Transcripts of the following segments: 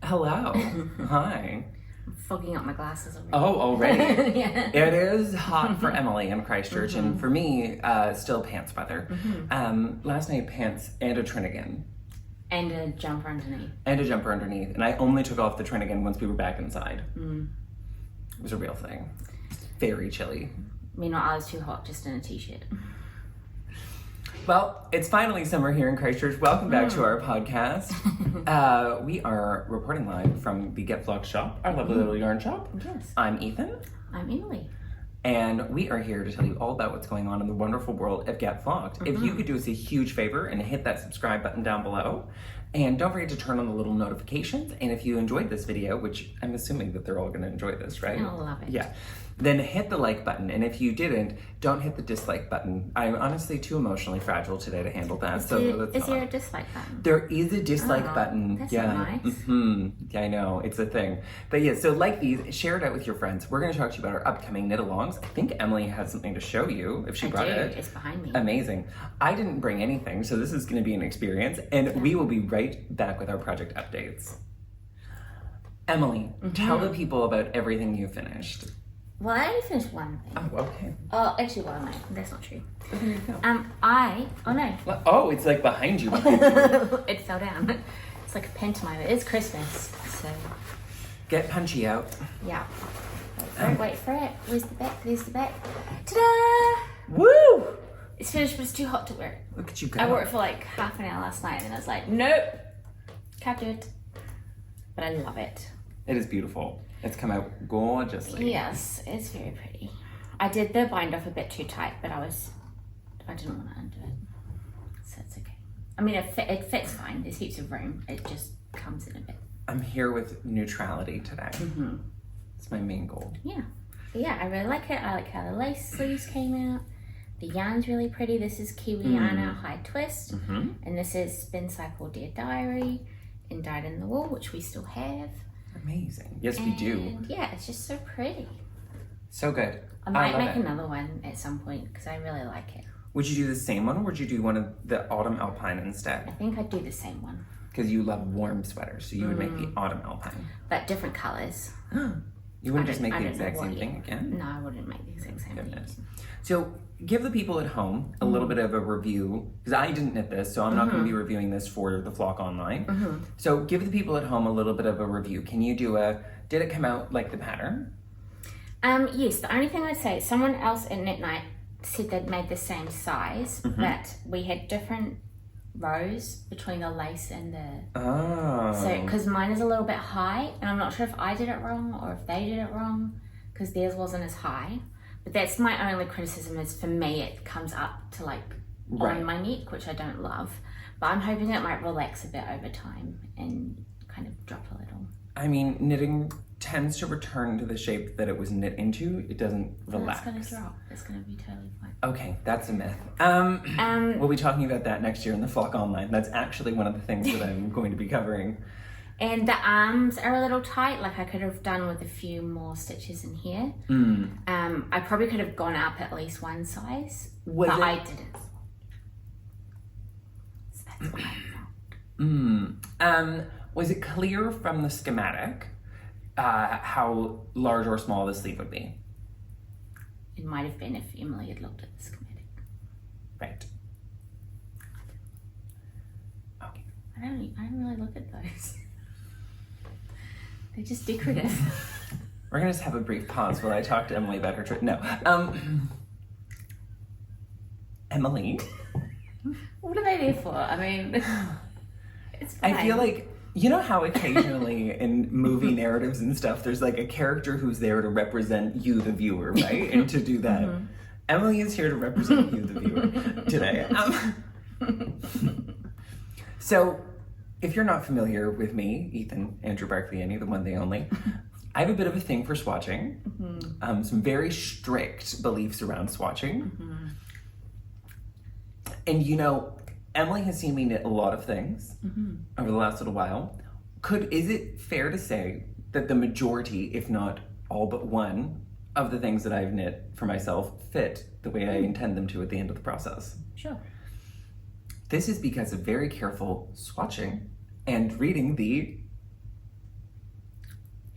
Hello. Hi. I'm fogging up my glasses already. Oh, already? Yeah. It is hot for Emily in Christchurch, and for me, still pants weather. Last night, pants and a Trinigan. And a jumper underneath. And a jumper underneath. And I only took off the Trinigan once we were back inside. It was a real thing. Very chilly. Meanwhile, I was too hot just in a t-shirt. Well, it's finally summer here in Christchurch. Welcome back to our podcast. We are reporting live from the Get Flocked shop, our lovely little yarn shop. Yes. I'm Ethan. I'm Emily. And we are here to tell you all about what's going on in the wonderful world of Get Flocked. If you could do us a huge favor and hit that subscribe button down below. And don't forget to turn on the little notifications. And if you enjoyed this video, which I'm assuming that they're all going to enjoy this, right? I'll love it. Yeah. Then hit the like button. And if you didn't, don't hit the dislike button. I'm honestly too emotionally fragile today to handle that. Is there a dislike button? There is a dislike button. That's yeah. so nice. Yeah, I know. It's a thing. But yeah, so like these, share it out with your friends. We're going to talk to you about our upcoming knit-alongs. I think Emily has something to show you if she brought it. It's behind me. Amazing. I didn't bring anything, so this is going to be an experience. And we will be right back with our project updates. Emily, tell the people about everything you finished. Well, I only finished one thing. Oh, okay. Oh, actually, well, no, that's not true. Here you go. Oh no. Oh, it's like behind you. It fell down. It's like a pantomime. It's Christmas, so. Get punchy out. Yeah. Wait for it. Where's the back? There's the back. Ta-da! Woo! It's finished, but it's too hot to wear. Look at you go. I wore it for like half an hour last night, and then I was like, nope, can't do it. But I love it. It is beautiful. It's come out gorgeously. Yes, it's very pretty. I did the bind off a bit too tight, but I didn't want to undo it, so it's okay. I mean, it fits fine. There's heaps of room. It just comes in a bit. I'm here with neutrality today. It's my main goal. Yeah, but yeah, I really like it. I like how the lace sleeves came out. The yarn's really pretty. This is Kiwi-Yarn-a High Twist, and this is Spincycle Dear Diary in Dyed in the Wool, which we still have. Amazing. Yes, we do. And yeah, it's just so pretty. So good. I might love make it. another one at some point because I really like it. Would you do the same one, or would you do one of the autumn alpine I instead? think I'd do the same one, Because you love warm sweaters, so you would make the autumn alpine. but different colors. You wouldn't just make I the don't know exact what same yet. thing again? No, I wouldn't make the exact same Goodness. thing. So give the people at home a little bit of a review, because I didn't knit this, so I'm not going to be reviewing this for the Flock Online. So give the people at home a little bit of a review. Can you do did it come out like the pattern? Yes, the only thing I'd say, someone else at Knit Night said they'd made the same size, but we had different rows between the lace and the... Oh. So, because mine is a little bit high, and I'm not sure if I did it wrong or if they did it wrong, because theirs wasn't as high. But that's my only criticism is for me, it comes up to like on my neck, which I don't love. But I'm hoping it might relax a bit over time and kind of drop a little. I mean, knitting tends to return to the shape that it was knit into. It doesn't No, relax. it's going to drop. It's going to be totally fine. Okay, that's a myth. We'll be talking about that next year in the Flock Online. That's actually one of the things that I'm going to be covering. And the arms are a little tight, like I could have done with a few more stitches in here. I probably could have gone up at least one size, but I didn't. So that's why I thought. Was it clear from the schematic how large or small the sleeve would be? It might have been if Emily had looked at the schematic. Right. Okay. I don't really look at those. They're just decorative. We're gonna just have a brief pause while I talk to Emily about her trip. No. Emily. What are they there for? I mean, it's fine. I feel like, you know how occasionally in movie narratives and stuff, there's like a character who's there to represent you, the viewer, right? And to do that. Emily is here to represent you, the viewer, today. So, if you're not familiar with me, Ethan, Andrew Barkley, the one, the only, I have a bit of a thing for swatching. Some very strict beliefs around swatching. And you know, Emily has seen me knit a lot of things over the last little while. Is it fair to say that the majority, if not all but one, of the things that I've knit for myself fit the way I intend them to at the end of the process? Sure. This is because of very careful swatching and reading the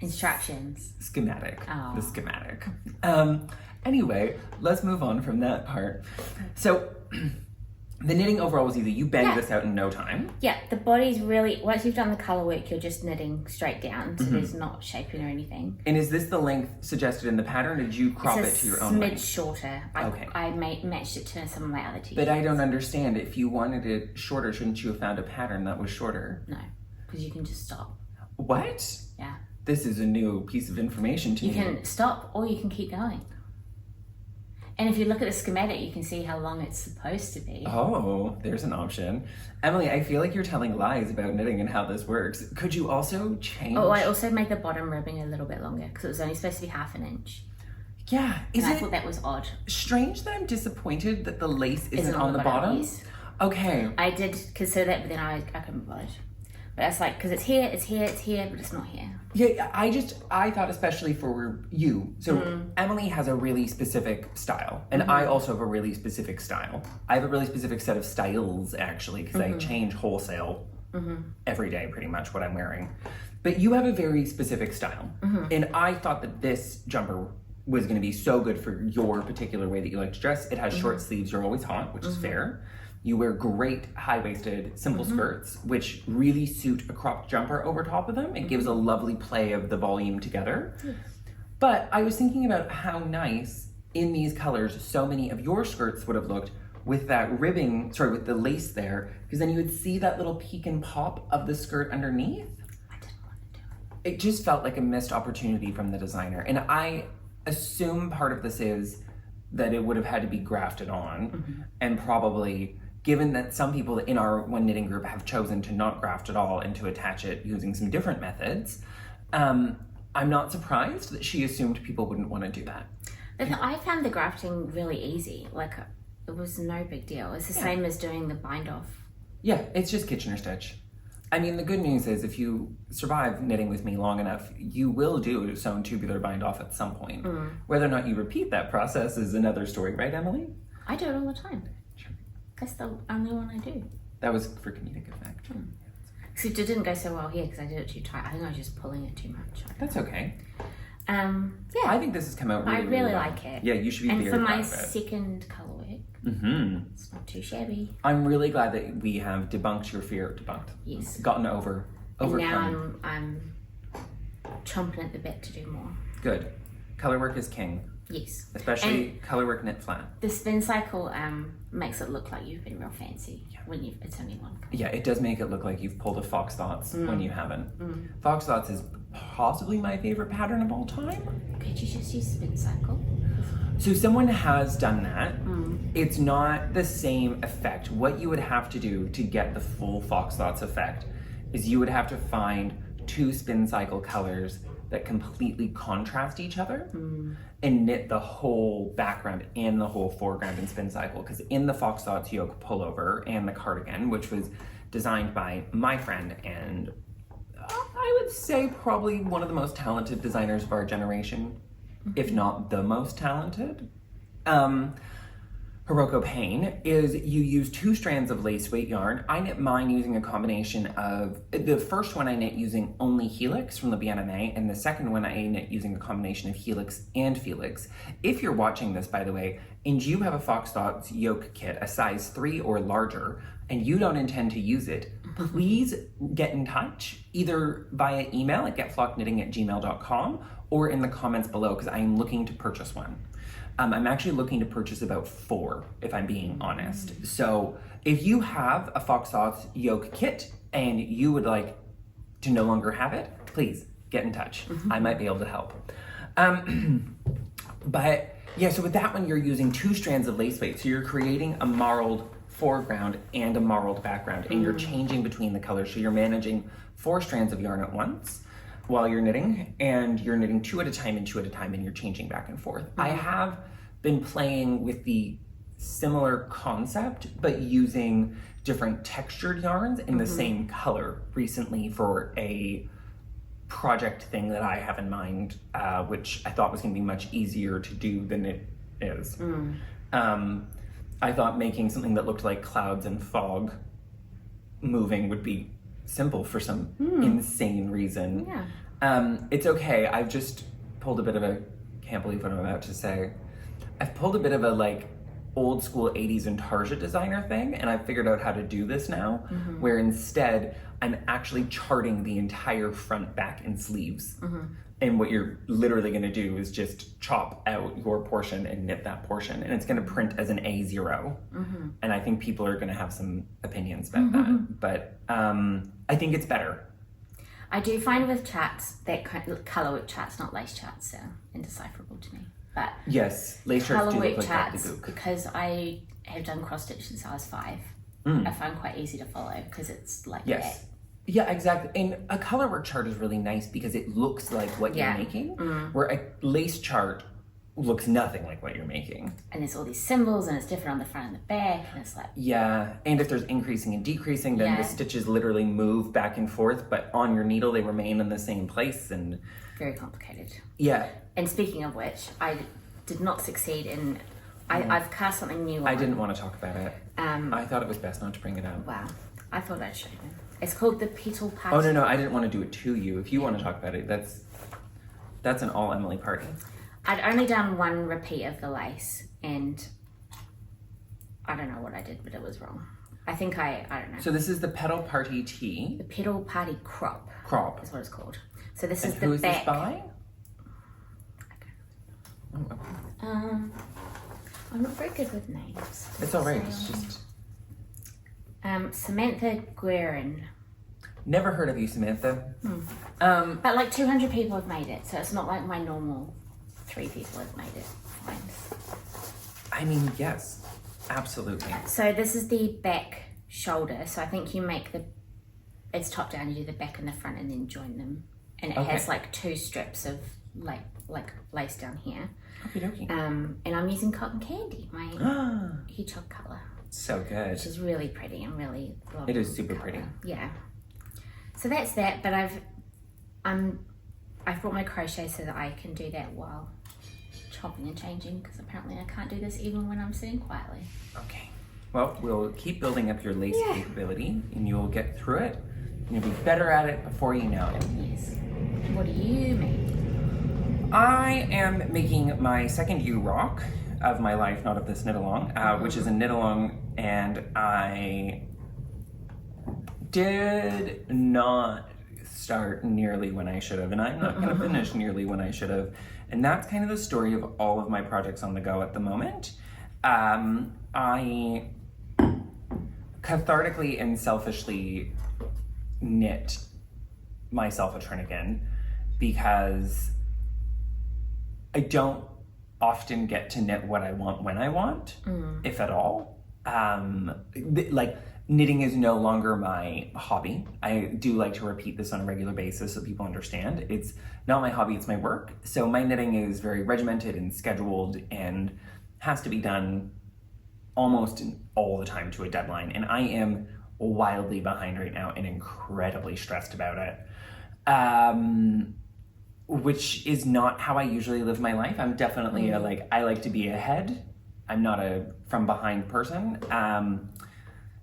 Instructions. Schematic. Oh. The schematic. Anyway, let's move on from that part. So, the knitting overall was easy. You banged this out in no time. Yeah, the body's really, once you've done the colour work, you're just knitting straight down, so there's not shaping or anything. And is this the length suggested in the pattern, or did you crop it to your own length? It's shorter. I matched it to some of my other t-shirts. But I don't understand. If you wanted it shorter, shouldn't you have found a pattern that was shorter? No, because you can just stop. What? Yeah. This is a new piece of information to me. You can stop or you can keep going. And if you look at the schematic, you can see how long it's supposed to be. Oh, there's an option. Emily, I feel like you're telling lies about knitting and how this works. Could you also change? Oh, I also made the bottom ribbing a little bit longer because it was only supposed to be 1/2 inch. Yeah. I thought that was odd. Strange that I'm disappointed that the lace isn't on the bottom? Yes. Okay. I did consider that, but then I couldn't be bothered. But it's like, because it's here, but it's not here. Yeah, I thought especially for you. So Emily has a really specific style, and I also have a really specific style. I have a really specific set of styles, actually, because I change wholesale every day, pretty much, what I'm wearing. But you have a very specific style. And I thought that this jumper was going to be so good for your particular way that you like to dress. It has short sleeves, you're always hot, which is fair. You wear great high-waisted simple skirts, which really suit a cropped jumper over top of them. It gives a lovely play of the volume together. But I was thinking about how nice in these colors so many of your skirts would have looked with that ribbing, with the lace there, because then you would see that little peek and pop of the skirt underneath. I didn't want to do it. It just felt like a missed opportunity from the designer. And I assume part of this is that it would have had to be grafted on, and probably, given that some people in our one knitting group have chosen to not graft at all and to attach it using some different methods, I'm not surprised that she assumed people wouldn't want to do that. But I found the grafting really easy. Like, it was no big deal. It's the same as doing the bind off. Yeah, it's just Kitchener stitch. I mean, the good news is if you survive knitting with me long enough, you will do sewn tubular bind off at some point. Whether or not you repeat that process is another story, right, Emily? I do it all the time. That's the only one I do. That was for comedic effect. So it didn't go so well here because I did it too tight. I think I was just pulling it too much. That's okay. Yeah. I think this has come out really, I really well. like it. Yeah, you should be and very for proud my of it. second colour work, it's not too shabby. I'm really glad that we have debunked your fear. Yes. Gotten overcome. Now I'm chomping at the bit to do more. Good. Color work is king. Yes. Especially color work knit flat. The Spincycle makes it look like you've been real fancy when it's only one colour. Yeah, it does make it look like you've pulled a Fox Thoughts when you haven't. Fox Thoughts is possibly my favorite pattern of all time. Could you just use Spincycle? So someone has done that. It's not the same effect. What you would have to do to get the full Fox Thoughts effect is you would have to find 2 Spincycle colors that completely contrast each other and knit the whole background and the whole foreground in Spincycle. Because in the Fox Thoughts yoke pullover and the cardigan, which was designed by my friend and I would say probably one of the most talented designers of our generation, if not the most talented, Hiroko Payne, is you use 2 strands of lace weight yarn. I knit mine using a combination of, the first one I knit using only Helix from the BNMA, and the second one I knit using a combination of Helix and Felix. If you're watching this, by the way, and you have a Fox Thoughts yoke kit, a size 3 or larger, and you don't intend to use it, please get in touch, either via email at getflockknitting@gmail.com or in the comments below, because I am looking to purchase one. I'm actually looking to purchase about 4, if I'm being honest. So if you have a Fox Thoughts yoke kit and you would like to no longer have it, please get in touch. I might be able to help. But yeah, so with that one, you're using 2 strands of lace weight. So you're creating a marled foreground and a marled background, and you're changing between the colors. So you're managing 4 strands of yarn at once while you're knitting, and you're knitting 2 at a time and 2 at a time, and you're changing back and forth. I have been playing with the similar concept, but using different textured yarns in the same color recently for a project thing that I have in mind, which I thought was going to be much easier to do than it is. I thought making something that looked like clouds and fog moving would be simple for some insane reason. Yeah. It's okay. I've just pulled a bit of a, can't believe what I'm about to say. I've pulled a bit of a like old school 80s Intarsia designer thing, and I've figured out how to do this now, where instead I'm actually charting the entire front, back, and sleeves. And what you're literally gonna do is just chop out your portion and knit that portion, and it's gonna print as an A0. And I think people are gonna have some opinions about that, but I think it's better. I do find with charts that color work charts, not lace charts, are indecipherable to me. But yes, lace charts color do work look like charts, gobbledygook. because I have done cross stitch since I was 5. I find quite easy to follow because it's like Yes. Yeah, exactly. And a color work chart is really nice because it looks like what you're making, where a lace chart looks nothing like what you're making. And there's all these symbols, and it's different on the front and the back, and it's like... Yeah, and if there's increasing and decreasing, then the stitches literally move back and forth, but on your needle they remain in the same place, and... Very complicated. Yeah. And speaking of which, I did not succeed in... I've cast something new on. I didn't want to talk about it. I thought it was best not to bring it up. Wow. I thought I'd show you. It's called the Petal Party. Oh, no, I didn't want to do it to you. If you want to talk about it, that's an all Emily party. I'd only done one repeat of the lace, and I don't know what I did, but it was wrong. I think I don't know. So this is the Petal Party Tee. The Petal Party Crop. Crop. Is what it's called. So this is and the who is back. This by? Oh, okay. I'm not very good with names. It's all right. It's just... Samantha Guerin. Never heard of you, Samantha. But like 200 people have made it, so it's not like my normal 3 people have made it. I mean, yes, absolutely. So this is the back shoulder. So I think you make it's top down, you do the back and the front and then join them. And it has like 2 strips of like lace down here. Okey-dokey. And I'm using cotton candy, my hedgehog color. So good. Which is really pretty and really lovely. It is super pretty. Yeah. So that's that, but I've brought my crochet so that I can do that while chopping and changing, because apparently I can't do this even when I'm sitting quietly. Okay. Well, we'll keep building up your lace capability, and you'll get through it, and you'll be better at it before you know it. Yes. What do you make? I am making my second U-Rock of my life, not of this knit-along, which is a knit-along, and I did not start nearly when I should have, and I'm not going to finish nearly when I should have. And that's kind of the story of all of my projects on the go at the moment. I cathartically and selfishly knit myself a Trinigan because I don't often get to knit what I want when I want, if at all. Like, knitting is no longer my hobby. I do like to repeat this on a regular basis so people understand. It's not my hobby, it's my work. So my knitting is very regimented and scheduled and has to be done almost all the time to a deadline. And I am wildly behind right now and incredibly stressed about it. Which is not how I usually live my life. I'm definitely I like to be ahead. I'm not a from behind person.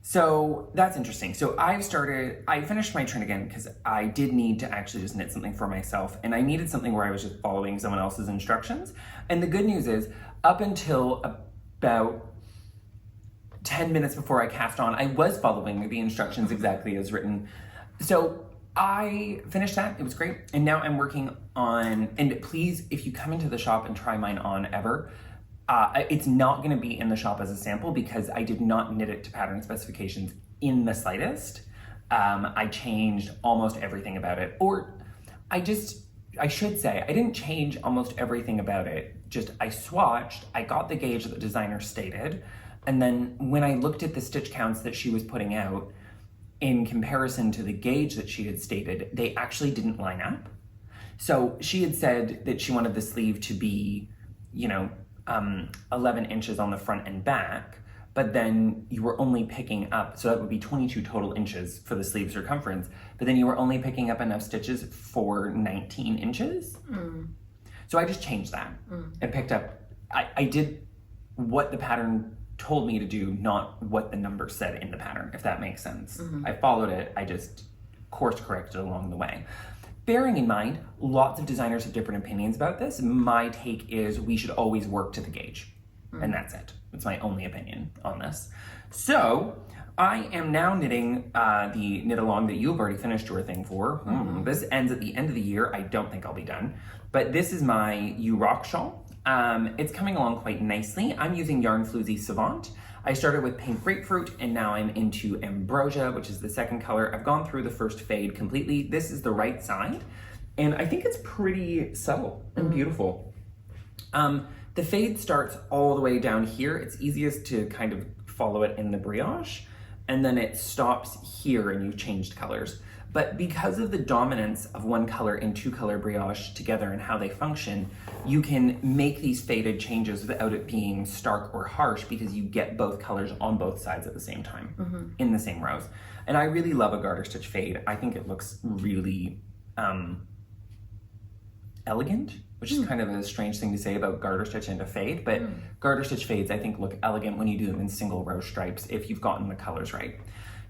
So that's interesting. So I finished my Trinigan because I did need to actually just knit something for myself, and I needed something where I was just following someone else's instructions. And the good news is, up until about 10 minutes before I cast on, I was following the instructions exactly as written. So I finished that, it was great. And now I'm working on, and please, if you come into the shop and try mine on ever, it's not gonna be in the shop as a sample because I did not knit it to pattern specifications in the slightest. I changed almost everything about it. Or I should say, I didn't change almost everything about it. Just I swatched, I got the gauge that the designer stated, and then when I looked at the stitch counts that she was putting out, in comparison to the gauge that she had stated, they actually didn't line up. So she had said that she wanted the sleeve to be, 11 inches on the front and back, but then you were only picking up, so that would be 22 total inches for the sleeve circumference, but then you were only picking up enough stitches for 19 inches. So I just changed that and picked up, I did what the pattern told me to do, not what the number said in the pattern, if that makes sense. I followed it, I just course corrected along the way. Bearing in mind, lots of designers have different opinions about this. My take is we should always work to the gauge. And that's it. It's my only opinion on this. So I am now knitting the knit along that you've already finished your thing for. This ends at the end of the year. I don't think I'll be done. But this is my You Rock shawl. It's coming along quite nicely. I'm using Yarn Floozy Savant. I started with Pink Grapefruit and now I'm into Ambrosia, which is the second color. I've gone through the first fade completely. This is the right side. And I think it's pretty subtle and beautiful. The fade starts all the way down here. It's easiest to kind of follow it in the brioche. And then it stops here and you've changed colors. But because of the dominance of one color and two color brioche together and how they function, you can make these faded changes without it being stark or harsh because you get both colors on both sides at the same time in the same rows. And I really love a garter stitch fade. I think it looks really elegant, which is kind of a strange thing to say about garter stitch and a fade, but garter stitch fades I think look elegant when you do them in single row stripes if you've gotten the colors right.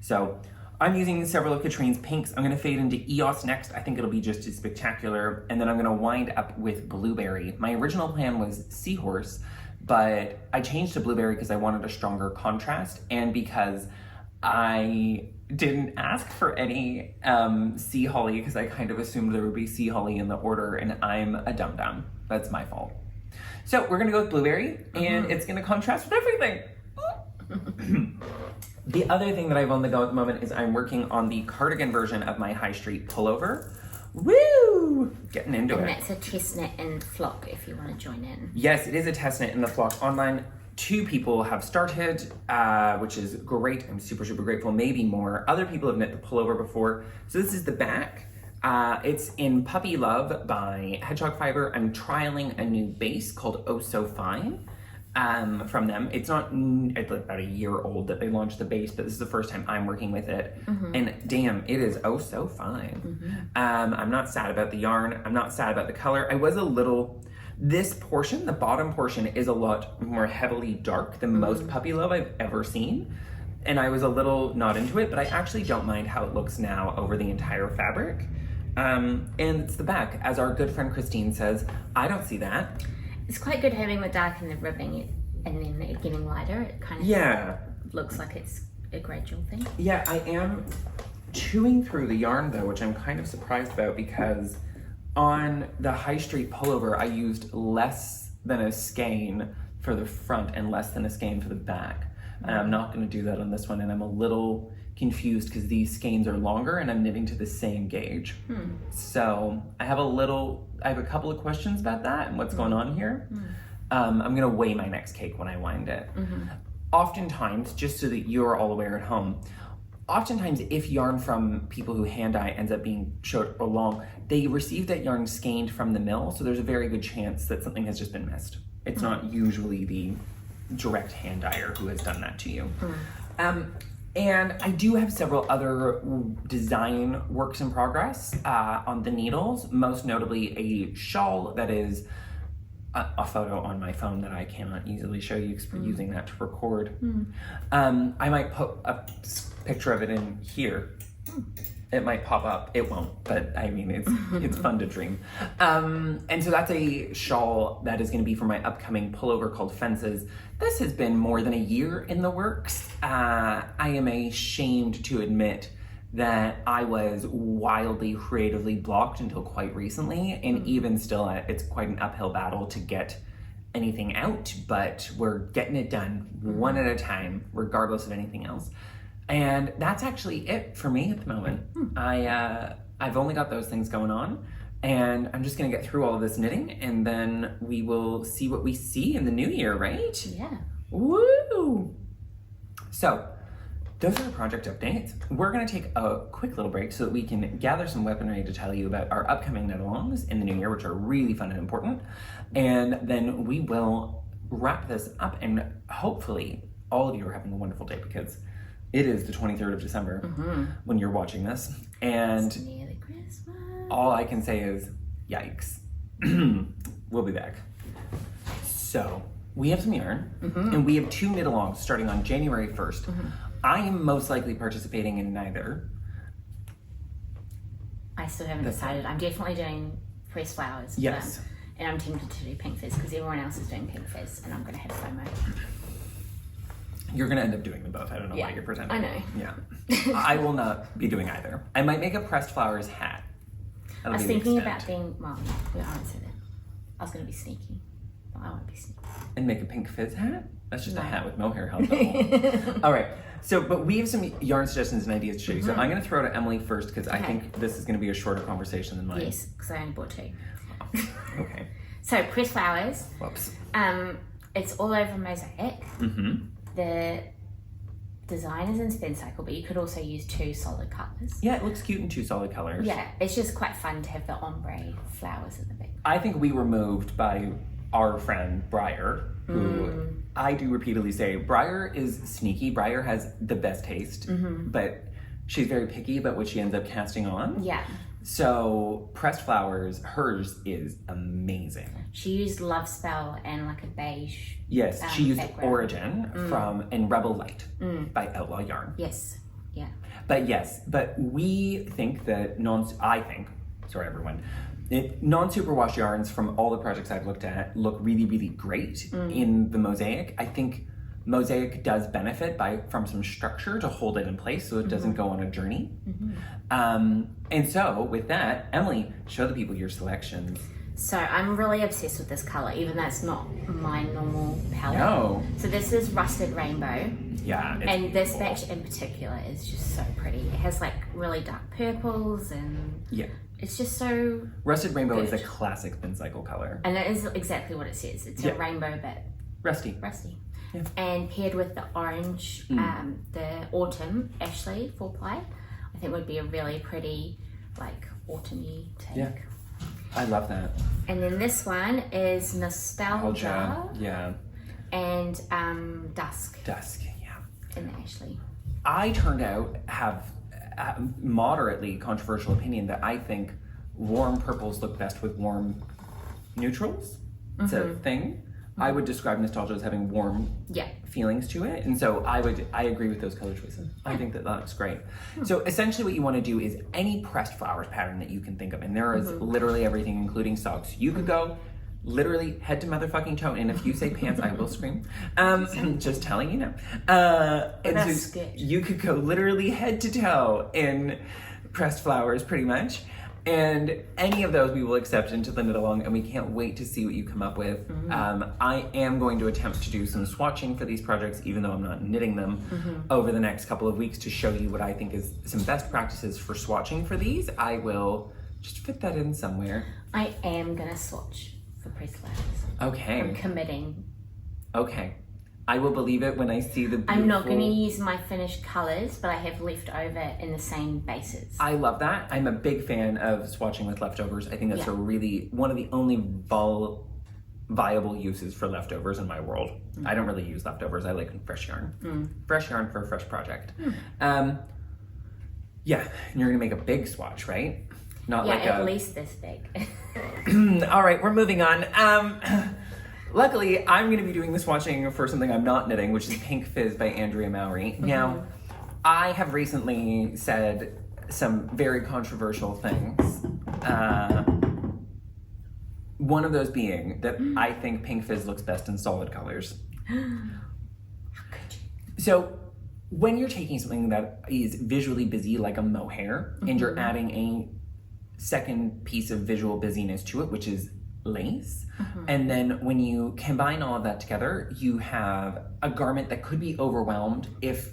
So I'm using several of Katrine's pinks. I'm gonna fade into EOS next. I think it'll be just as spectacular. And then I'm gonna wind up with Blueberry. My original plan was Seahorse, but I changed to Blueberry because I wanted a stronger contrast and because I didn't ask for any Sea Holly because I kind of assumed there would be Sea Holly in the order and I'm a dum-dum. That's my fault. So we're gonna go with Blueberry and it's gonna contrast with everything. The other thing that I've on the go at the moment is I'm working on the cardigan version of my High Street pullover. Woo! Getting into it. And that's a test knit in flock if you want to join in. Yes, it is a test knit in the flock online. 2 people have started, which is great. I'm super, super grateful. Maybe more. Other people have knit the pullover before. So this is the back. It's in Puppy Love by Hedgehog Fibre. I'm trialing a new base called Oh So Fine from them. It's not it's about a year old that they launched the base, but this is the first time I'm working with it. And damn, it is oh so fine. I'm not sad about the yarn. I'm not sad about the color. I was a little... This portion, the bottom portion, is a lot more heavily dark than most Puppy Love I've ever seen. And I was a little not into it, but I actually don't mind how it looks now over the entire fabric. And it's the back. As our good friend Christine says, I don't see that. It's quite good having the dark and the ribbing and then it getting lighter. It kind of looks like it's a gradual thing. Yeah, I am chewing through the yarn though, which I'm kind of surprised about because on the High Street pullover, I used less than a skein for the front and less than a skein for the back. And I'm not gonna do that on this one, and I'm a little confused because these skeins are longer and I'm knitting to the same gauge. So I have a couple of questions about that and what's going on here. I'm gonna weigh my next cake when I wind it. Oftentimes, just so that you're all aware at home, oftentimes if yarn from people who hand dye ends up being short or long, they receive that yarn skeined from the mill, so there's a very good chance that something has just been missed. It's not usually the direct hand dyer who has done that to you. And I do have several other design works in progress on the needles, most notably a shawl that is a photo on my phone that I cannot easily show you because we're using that to record. I might put a picture of it in here. It might pop up. It won't, but I mean, it's fun to dream. And so that's a shawl that is going to be for my upcoming pullover called Fences. This has been more than a year in the works. I am ashamed to admit that I was wildly creatively blocked until quite recently, and even still, it's quite an uphill battle to get anything out, but we're getting it done one at a time, regardless of anything else. And that's actually it for me at the moment. I've only got those things going on, and I'm just gonna get through all of this knitting, and then we will see what we see in the new year, right? Yeah. Woo! So, those are the project updates. We're gonna take a quick little break so that we can gather some weaponry to tell you about our upcoming knit-alongs in the new year, which are really fun and important. And then we will wrap this up, and hopefully all of you are having a wonderful day because it is the 23rd of December when you're watching this. And It's nearly Christmas. all I can say is, yikes. We'll be back. So, we have some yarn, and we have 2 knit-alongs starting on January 1st. I am most likely participating in neither. still haven't decided. I'm definitely doing pressed flowers. Yes. And I'm tempted to do pink fizz because everyone else is doing pink fizz and I'm going to have FOMO. You're going to end up doing them both. I don't know why you're pretending. I know. Yeah. I will not be doing either. I might make a pressed flowers hat. I was thinking about being, well, I won't say that. I was going to be sneaky, but I won't be sneaky. And make a pink fizz hat? That's just a hat with mohair held on. All right. So, but we have some yarn suggestions and ideas to show you. So I'm going to throw to Emily first because I think this is going to be a shorter conversation than mine. Yes, because I only bought 2. Okay. So pressed flowers. Whoops. It's all over mosaic. Mm-hmm. The design is in Spincycle, but you could also use 2 solid colours. Yeah, it looks cute in 2 solid colors. Yeah, it's just quite fun to have the ombre flowers at the back. I think we were moved by our friend Briar, who I do repeatedly say, Briar is sneaky. Briar has the best taste, but she's very picky about what she ends up casting on. Yeah. So pressed flowers, hers is amazing. She used Lovespell and like a beige. Yes, she used background. Origin and Rebel Light by Outlaw Yarn. Yes, yeah. But we think that non-superwash yarns from all the projects I've looked at look really, really great in the mosaic. I think mosaic does benefit from some structure to hold it in place so it doesn't go on a journey. And so with that, Emily, show the people your selections. So I'm really obsessed with this color, even though it's not my normal palette. No. So this is Rusted Rainbow. Yeah. And this batch in particular is just so pretty. It has like really dark purples and it's just so Rusted Rainbow good. is a classic Spincycle color. And it is exactly what it says. It's a rainbow but rusty. Yeah. And paired with the orange, the Autumn Ashley 4-ply, I think would be a really pretty like autumny take. Yeah. I love that. And then this one is Nostalgia. Yeah. And Dusk. Dusk, yeah. In the Ashley. I turned out have a moderately controversial opinion that I think warm purples look best with warm neutrals. It's a thing. I would describe Nostalgia as having warm feelings to it. And so I agree with those color choices. I think that looks great. So essentially what you want to do is any pressed flowers pattern that you can think of. And there is literally everything, including socks. You could go literally head to motherfucking toe. And if you say pants, I will scream. Just telling you now. And so you could go literally head to toe in pressed flowers pretty much. And any of those we will accept into the knit along, and we can't wait to see what you come up with. I am going to attempt to do some swatching for these projects, even though I'm not knitting them, over the next couple of weeks to show you what I think is some best practices for swatching for these. I will just fit that in somewhere. I am going to swatch for pressed flowers. Okay. I'm committing. Okay. I will believe it when I see the beautiful... I'm not going to use my finished colours, but I have left over in the same bases. I love that. I'm a big fan of swatching with leftovers. I think that's one of the only viable uses for leftovers in my world. I don't really use leftovers. I like fresh yarn. Fresh yarn for a fresh project. Yeah, and you're going to make a big swatch, right? Not like at least this big. All right, we're moving on. Luckily, I'm going to be doing the swatching for something I'm not knitting, which is Pink Fizz by Andrea Mowry. Now, I have recently said some very controversial things. One of those being that I think Pink Fizz looks best in solid colors. How could you? So, when you're taking something that is visually busy like a mohair, and you're adding a second piece of visual busyness to it, which is lace. And then when you combine all of that together, you have a garment that could be overwhelmed if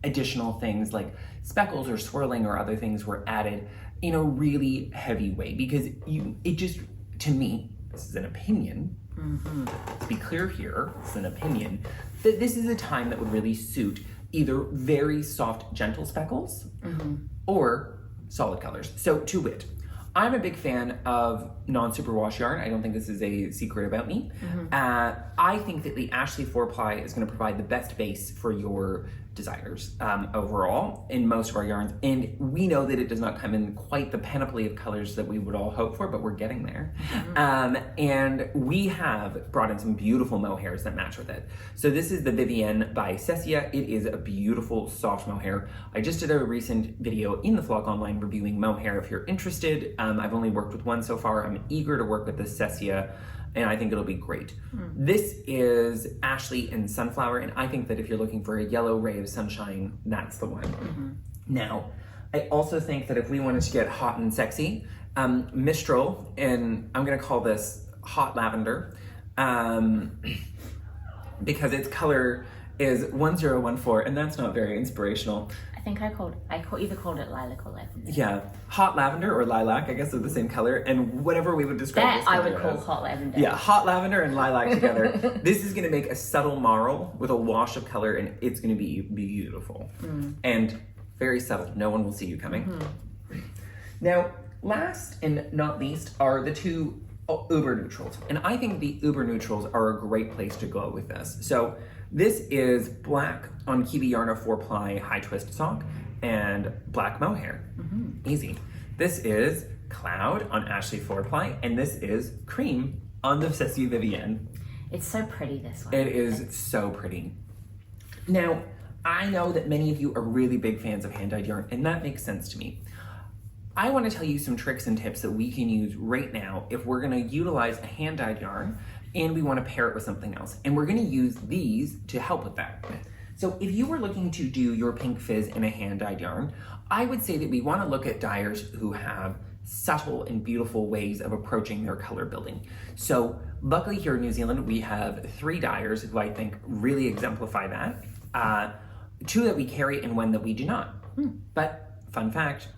additional things like speckles or swirling or other things were added in a really heavy way. Because it just, to me, this is an opinion, to be clear here, it's an opinion, that this is a time that would really suit either very soft, gentle speckles or solid colors. So to wit, I'm a big fan of non-superwash yarn. I don't think this is a secret about me. I think that the Ashley 4-ply is going to provide the best base for your designers overall in most of our yarns, and we know that it does not come in quite the panoply of colors that we would all hope for, but we're getting there. And we have brought in some beautiful mohairs that match with it. So this is the Vivienne by Cessia. It is a beautiful soft mohair. I just did a recent video in the Flock Online reviewing mohair if you're interested. I've only worked with one so far. I'm eager to work with the Cessia, and I think it'll be great. This is Ashley and Sunflower, and I think that if you're looking for a yellow ray of sunshine, that's the one. Now, I also think that if we wanted to get hot and sexy, Mistral, and I'm gonna call this Hot Lavender, because its color is 1014, and that's not very inspirational. I think I either called it lilac or lavender. Yeah, hot lavender or lilac, I guess they're the same color, and whatever we would describe That this I would color call as. hot lavender. Yeah, hot lavender and lilac together. This is gonna make a subtle marl with a wash of color, and it's gonna be beautiful. And very subtle, no one will see you coming. Now, last and not least are the two uber neutrals. And I think the uber neutrals are a great place to go with this. So this is black on Kiwi-Yarn-a 4-ply high twist sock and black mohair. Easy. This is Cloud on Ashley 4-ply, and this is Cream on the Cessia Vivienne. It's so pretty, this one. It is so pretty. Now, I know that many of you are really big fans of hand-dyed yarn, and that makes sense to me. I want to tell you some tricks and tips that we can use right now if we're going to utilize a hand-dyed yarn and we want to pair it with something else. And we're going to use these to help with that. So if you were looking to do your pink fizz in a hand-dyed yarn, I would say that we want to look at dyers who have subtle and beautiful ways of approaching their color building. So luckily here in New Zealand, we have 3 dyers who I think really exemplify that. 2 that we carry and 1 that we do not. But fun fact,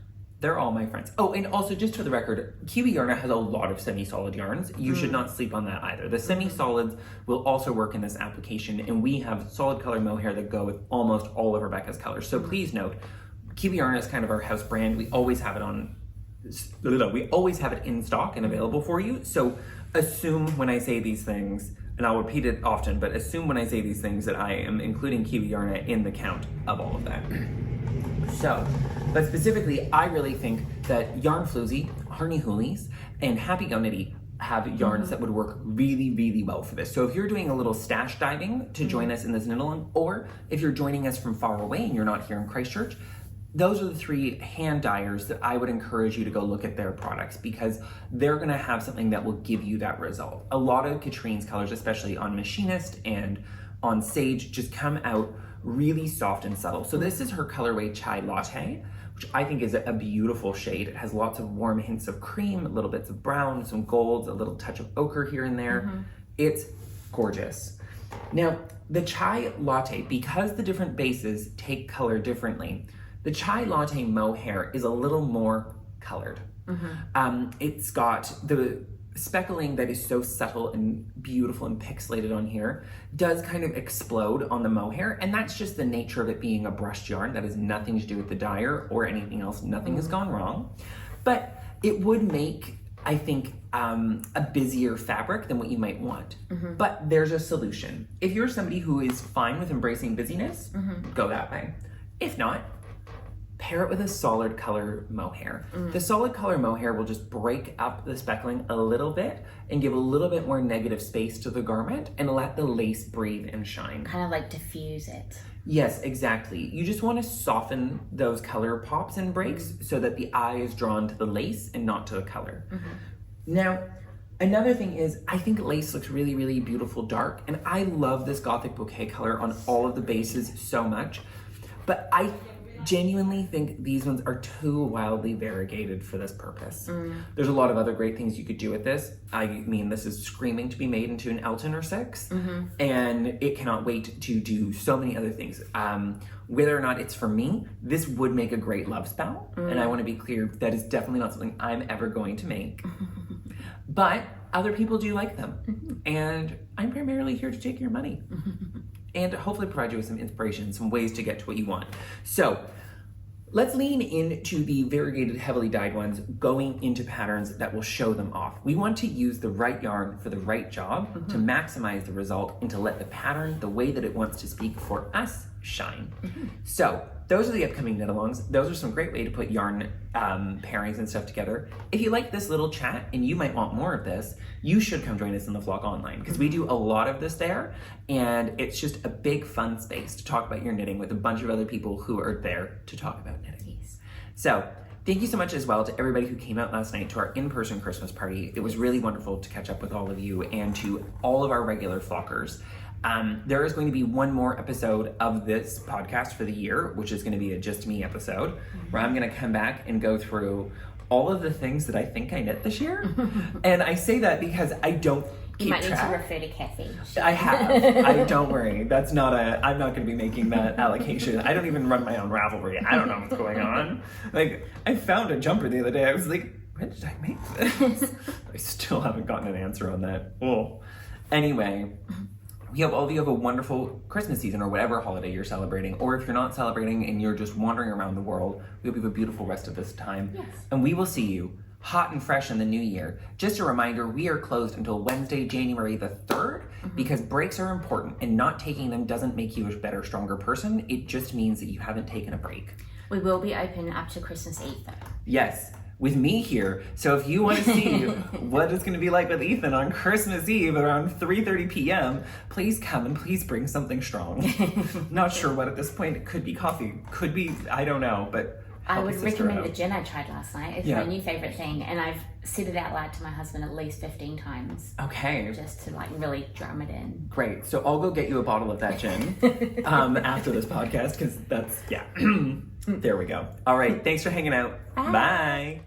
they're all my friends. Oh, and also just for the record, Kiwi-Yarn-a has a lot of semi-solid yarns. You should not sleep on that either. The semi-solids will also work in this application, and we have solid color mohair that go with almost all of Rebecca's colors. So please note, Kiwi-Yarn-a is kind of our house brand. We always have it in stock and available for you. So assume when I say these things, and I'll repeat it often, but assume when I say these things that I am including Kiwi-Yarn-a in the count of all of that. So, but specifically, I really think that Yarn Floozy, Harney Hoolies, and Happy Gum Knitty have yarns that would work really, really well for this. So if you're doing a little stash diving to join us in this knit-along, or if you're joining us from far away and you're not here in Christchurch, those are the 3 hand dyers that I would encourage you to go look at their products, because they're gonna have something that will give you that result. A lot of Katrine's colors, especially on Machinist and on Sage, just come out really soft and subtle. So this is her colorway Chai Latte, which I think is a beautiful shade. It has lots of warm hints of cream, little bits of brown, some golds, a little touch of ochre here and there. It's gorgeous. Now, the Chai Latte, because the different bases take color differently, the Chai Latte mohair is a little more colored. It's got the speckling that is so subtle and beautiful and pixelated on here does kind of explode on the mohair, and that's just the nature of it being a brushed yarn. That has nothing to do with the dyer or anything else. Nothing has gone wrong, but it would make, I think, a busier fabric than what you might want. But there's a solution. If you're somebody who is fine with embracing busyness, go that way. If not, pair it with a solid color mohair. The solid color mohair will just break up the speckling a little bit and give a little bit more negative space to the garment and let the lace breathe and shine. Kind of like diffuse it. Yes, exactly. You just want to soften those color pops and breaks so that the eye is drawn to the lace and not to the color. Now, another thing is, I think lace looks really, really beautiful dark, and I love this Gothic bouquet color on all of the bases so much, but I genuinely think these ones are too wildly variegated for this purpose. There's a lot of other great things you could do with this. I mean, this is screaming to be made into an Elton or 6, and it cannot wait to do so many other things. Whether or not it's for me, this would make a great Lovespell, and I want to be clear, that is definitely not something I'm ever going to make. But other people do like them, and I'm primarily here to take your money. And hopefully provide you with some inspiration, some ways to get to what you want. So let's lean into the variegated, heavily dyed ones, going into patterns that will show them off. We want to use the right yarn for the right job to maximize the result and to let the pattern, the way that it wants to speak for us, shine. So those are the upcoming knit-alongs. Those are some great way to put yarn pairings and stuff together. If you like this little chat and you might want more of this, you should come join us in the Flock Online, because we do a lot of this there, and it's just a big fun space to talk about your knitting with a bunch of other people who are there to talk about knitting. Yes. So thank you so much as well to everybody who came out last night to our in-person Christmas party. It was really wonderful to catch up with all of you, and to all of our regular flockers. There is going to be one more episode of this podcast for the year, which is going to be a Just Me episode, where I'm going to come back and go through all of the things that I think I knit this year. And I say that because I don't keep You might track. need to refer to Kathy. I have. Don't worry. I'm not going to be making that allocation. I don't even run my own Ravelry. I don't know what's going on. Like, I found a jumper the other day. I was like, when did I make this? I still haven't gotten an answer on that. Oh. Anyway, we hope all of you have a wonderful Christmas season, or whatever holiday you're celebrating. Or if you're not celebrating and you're just wandering around the world, we hope you have a beautiful rest of this time. Yes. And we will see you hot and fresh in the new year. Just a reminder, we are closed until Wednesday, January the 3rd, because breaks are important, and not taking them doesn't make you a better, stronger person. It just means that you haven't taken a break. We will be open up to Christmas Eve though. Yes, with me here. So if you want to see what it's going to be like with Ethan on Christmas Eve around 3:30 p.m., please come and please bring something strong. Not sure what at this point. It could be coffee, could be, I don't know, but I would recommend out. the gin I tried last night. It's Yeah. my new favorite thing, and I've said it out loud to my husband at least 15 times. Okay. Just to like really drum it in. Great. So I'll go get you a bottle of that gin after this podcast, because that's, yeah. There we go. All right. Thanks for hanging out. Bye. Bye.